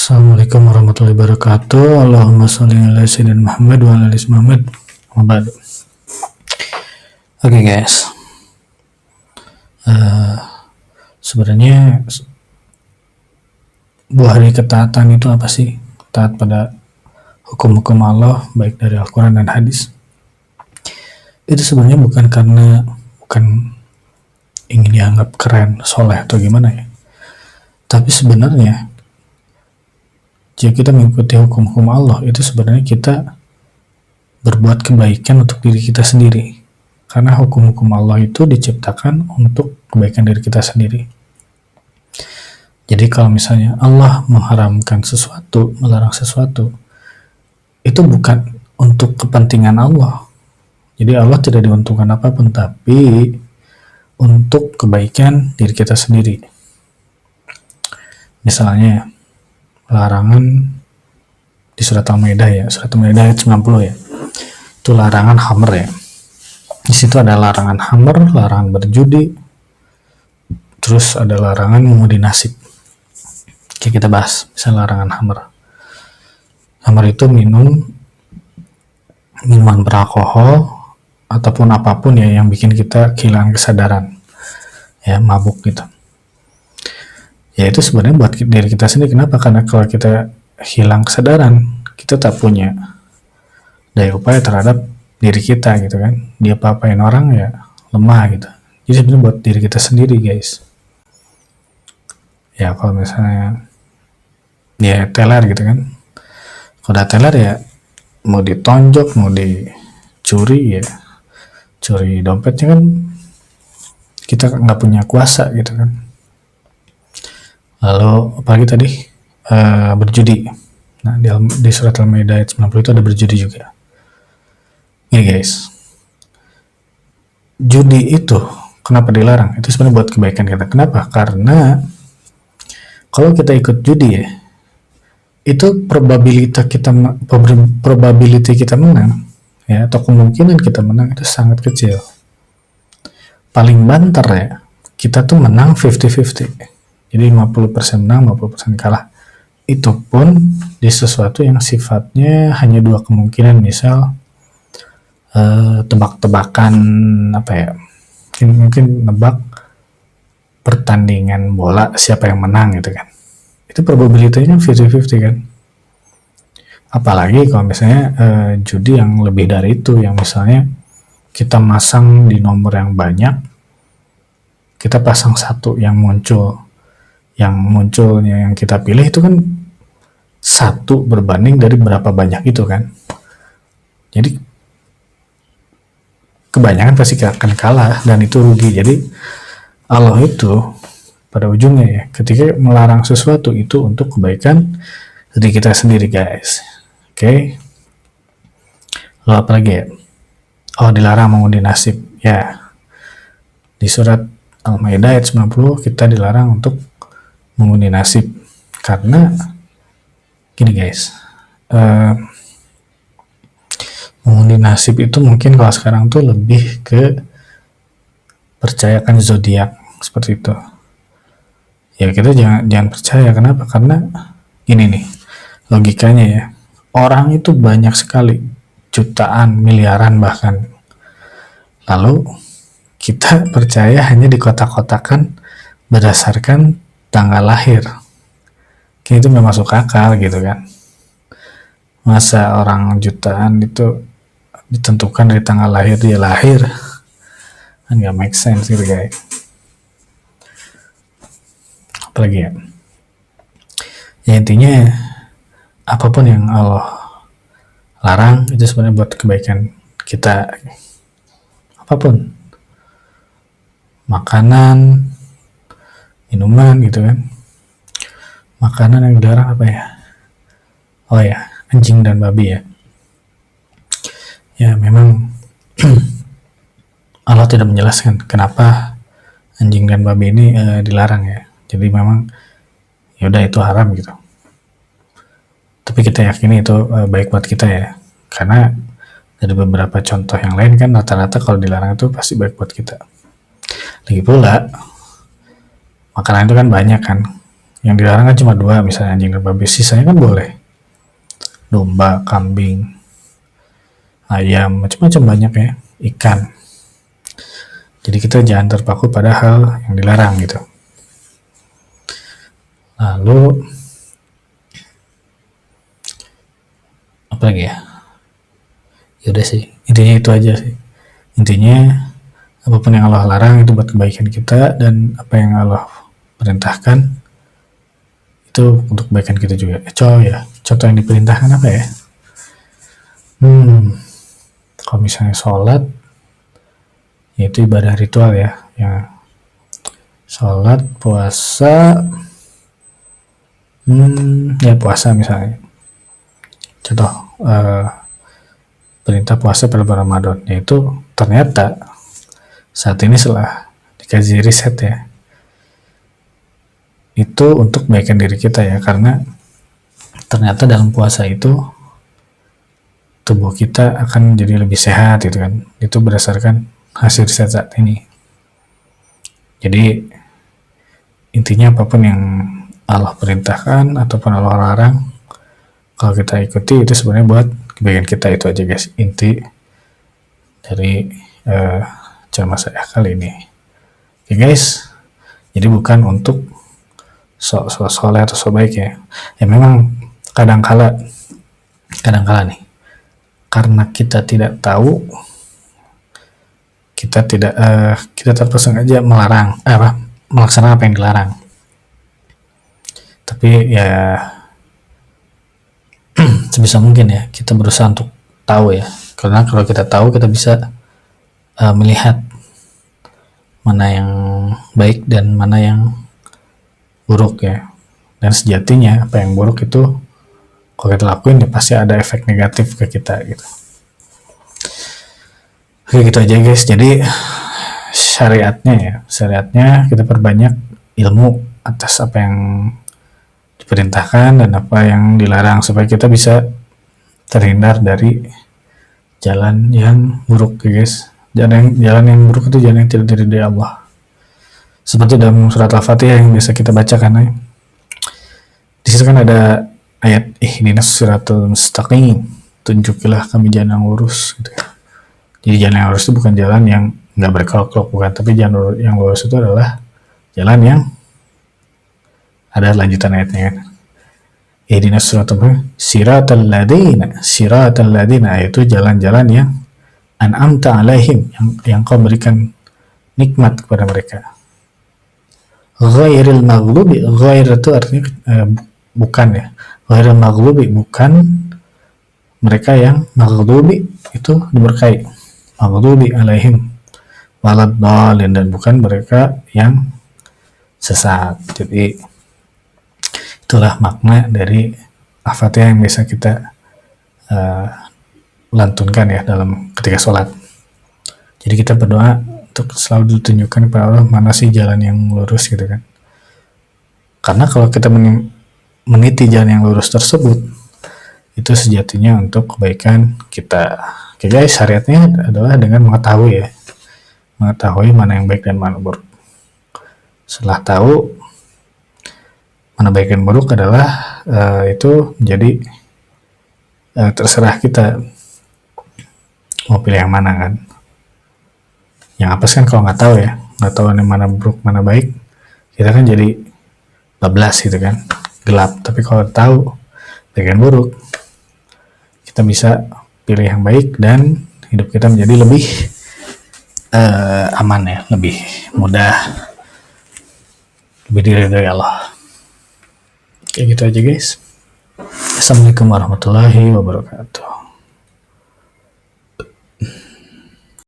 Assalamualaikum warahmatullahi wabarakatuh. Allahumma sholli ala sayyidina Muhammad wa ala ali Muhammad. Oke guys, sebenarnya buah dari ketaatan itu apa sih? Taat pada hukum-hukum Allah baik dari Al-Quran dan hadis. Itu sebenarnya bukan ingin dianggap keren, soleh atau gimana ya. Tapi sebenarnya jika kita mengikuti hukum-hukum Allah, itu sebenarnya kita berbuat kebaikan untuk diri kita sendiri. Karena hukum-hukum Allah itu diciptakan untuk kebaikan diri kita sendiri. Jadi kalau misalnya Allah mengharamkan sesuatu, melarang sesuatu, itu bukan untuk kepentingan Allah. Jadi Allah tidak diuntungkan apapun, tapi untuk kebaikan diri kita sendiri. Misalnya larangan di surat Al-Maidah ya, surat Al-Maidah ayat 90 ya. Itu larangan khamr ya. Di situ ada larangan khamr, larangan berjudi, terus ada larangan mengundi nasib. Oke, kita bahas. Misalnya larangan khamr. Khamr itu minuman beralkohol ataupun apapun ya yang bikin kita kehilangan kesadaran, ya, mabuk gitu. Ya itu sebenarnya buat diri kita sendiri. Kenapa? Karena kalau kita hilang kesadaran, kita tak punya daya upaya terhadap diri kita gitu kan. Dia apa-apain orang ya lemah gitu. Jadi sebenarnya buat diri kita sendiri guys. Ya kalau misalnya ya teler gitu kan, kalau udah teler ya mau ditonjok, mau dicuri ya, curi dompetnya kan kita nggak punya kuasa gitu kan. Lalu apalagi tadi berjudi. Nah di surat Al-Maidah ayat 90 itu ada berjudi juga. Ini guys, judi itu kenapa dilarang? Itu sebenarnya buat kebaikan kita. Kenapa? Karena kalau kita ikut judi ya, itu probability kita menang ya, atau kemungkinan kita menang itu sangat kecil. Paling banter ya, kita tuh menang 50-50. Jadi 50% menang, 50% kalah. Itu pun di sesuatu yang sifatnya hanya dua kemungkinan, misal tebak-tebakan apa ya, mungkin nebak pertandingan bola siapa yang menang gitu kan. Itu probabilitasnya 50-50 kan. Apalagi kalau misalnya judi yang lebih dari itu, yang misalnya kita masang di nomor yang banyak, kita pasang satu yang munculnya yang kita pilih itu kan satu berbanding dari berapa banyak itu kan. Jadi kebanyakan pasti akan kalah dan itu rugi. Jadi Allah itu pada ujungnya ya, ketika melarang sesuatu itu untuk kebaikan diri kita sendiri guys. Oke. Lalu apa lagi ya? Oh, dilarang mengundi nasib ya. Di surat Al-Maidah ayat 90 kita dilarang untuk mengundi nasib. Karena gini guys, mengundi nasib itu mungkin kalau sekarang tuh lebih ke percayakan zodiak seperti itu. Ya kita jangan percaya. Kenapa? Karena gini nih logikanya ya, orang itu banyak sekali, jutaan, miliaran bahkan. Lalu kita percaya hanya dikotak-kotakan berdasarkan tanggal lahir. Kayak itu nggak masuk akal gitu kan. Masa orang jutaan itu ditentukan dari tanggal lahir dia lahir, kan nggak make sense gitu guys. Apalagi ya, ya intinya apapun yang Allah larang itu sebenarnya buat kebaikan kita. Apapun, makanan, minuman gitu kan. Makanan yang dilarang apa ya? Oh ya, anjing dan babi ya. Ya memang Allah tidak menjelaskan kenapa anjing dan babi ini dilarang ya. Jadi memang ya udah itu haram gitu. Tapi kita yakini itu baik buat kita ya. Karena dari beberapa contoh yang lain kan rata-rata kalau dilarang itu pasti baik buat kita. Lagi pula makanan itu kan banyak kan. Yang dilarang kan cuma 2, misalnya anjing dan babi, sisanya kan boleh. Domba, kambing, ayam, macam-macam banyak ya, ikan. Jadi kita jangan terpaku pada hal yang dilarang gitu. Lalu apa lagi ya? Ya udah sih, intinya itu aja sih. Intinya apapun yang Allah larang itu buat kebaikan kita, dan apa yang Allah perintahkan itu untuk kebaikan kita juga. Contoh yang diperintahkan apa ya? Kalau misalnya sholat, yaitu ibadah ritual ya, sholat, puasa, ya puasa misalnya. Contoh perintah puasa pada bulan Ramadan, yaitu ternyata saat ini setelah dikaji riset ya, itu untuk kebaikan diri kita ya, karena ternyata dalam puasa itu tubuh kita akan jadi lebih sehat gitu kan. Itu berdasarkan hasil riset saat ini. Jadi intinya apapun yang Allah perintahkan ataupun Allah larang, kalau kita ikuti itu sebenarnya buat kebaikan kita. Itu aja guys, inti dari ceramah saya kali ini. Oke guys, jadi bukan untuk sok soleh atau sok baik ya. Ya memang kadang-kala nih, karena kita tidak tahu, kita terpaksa aja melaksanakan apa yang dilarang. Tapi ya sebisa mungkin ya kita berusaha untuk tahu ya, karena kalau kita tahu kita bisa melihat mana yang baik dan mana yang buruk ya. Dan sejatinya apa yang buruk itu kalau kita lakuin ya pasti ada efek negatif ke kita gitu. Oke, gitu aja guys. Jadi syariatnya kita perbanyak ilmu atas apa yang diperintahkan dan apa yang dilarang, supaya kita bisa terhindar dari jalan yang buruk guys. Jalan yang buruk itu jalan yang tidak diridhoi Allah. Seperti dalam surat Al-Fatihah yang biasa kita bacakan ya. Di situ kan ada ayat ihdinas siratal mustaqim, tunjukilah kami jalan yang lurus gitu. Jadi jalan yang lurus itu bukan jalan yang nggak berkelok-kelok, bukan, tapi jalan yang lurus itu adalah jalan yang ada lanjutan ayatnya kan. Ihdinas siratal ladina, yaitu jalan-jalan yang an'amta alaihim, yang kau berikan nikmat kepada mereka. Ghairil maghlubi, ghair itu artinya bukan ya. Ghairil maghlubi, bukan mereka yang maghlubi itu diberkahi, maghlubi alaihim waladdallin, dan bukan mereka yang sesat. Jadi itulah makna dari Al-Fatihah yang biasa kita lantunkan ya dalam ketika sholat. Jadi kita berdoa untuk selalu ditunjukkan kepada Allah mana sih jalan yang lurus gitu kan. Karena kalau kita meniti jalan yang lurus tersebut, itu sejatinya untuk kebaikan kita. Oke guys, syariatnya adalah dengan mengetahui mana yang baik dan mana buruk. Setelah tahu mana baik dan buruk adalah itu jadi terserah kita mau pilih yang mana kan. Yang apa sih kan kalau nggak tahu ya, nggak tahu mana buruk mana baik, kita kan jadi bablas gitu kan, gelap. Tapi kalau tahu baik dan buruk, kita bisa pilih yang baik dan hidup kita menjadi lebih aman ya, lebih mudah, lebih diridhoi Allah. Kayak gitu aja guys. Assalamualaikum warahmatullahi wabarakatuh.